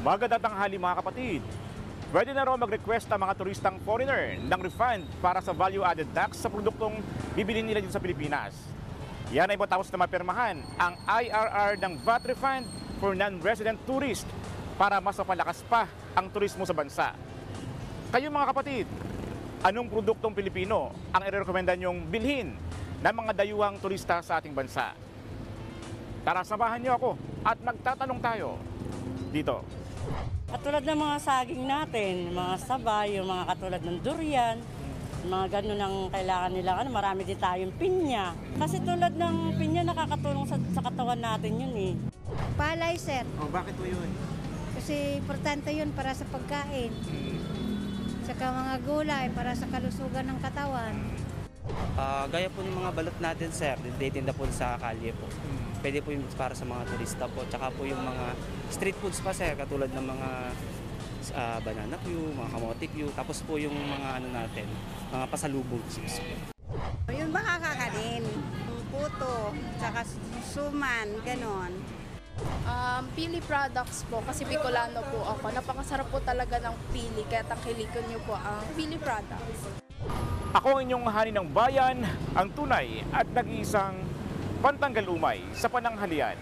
Magandang tanghali mga kapatid. Pwede na raw mag-request ang mga turistang foreigner ng refund para sa value-added tax sa produktong bibili nila dito sa Pilipinas. Yan ay matapos na mapirmahan ang IRR ng VAT refund for non-resident tourist para mas mapalakas pa ang turismo sa bansa. Kayo mga kapatid, anong produktong Pilipino ang irekomenda nyong bilhin ng mga dayuhang turista sa ating bansa? Tara, samahan niyo ako at magtatanong tayo dito. Katulad ng mga saging natin, mga sabay, yung mga katulad ng durian, mga ganun ang kailangan nila. Marami din tayong pinya. Kasi tulad ng pinya, nakakatulong sa katawan natin yun eh. Palay, sir. Oh, bakit po yun? Kasi importante yun para sa pagkain. Saka mga gulay para sa kalusugan ng katawan. Gaya po ng mga balot natin, sir, titinda po sa kalye po. Pwede po yung para sa mga turista po. Tsaka po yung mga street foods pa, sir, katulad ng mga banana queue, mga kamote queue. Tapos po yung mga ano natin, mga pasalubong. Yung baka kakanin, puto, tsaka suman, ganon. Pili products po kasi Bicolano po ako. Napakasarap po talaga ng pili kaya tangkilikan niyo po ang pili products. Ako ang inyong hari ng bayan, ang tunay at nag-iisang pantanggal umay sa pananghalian.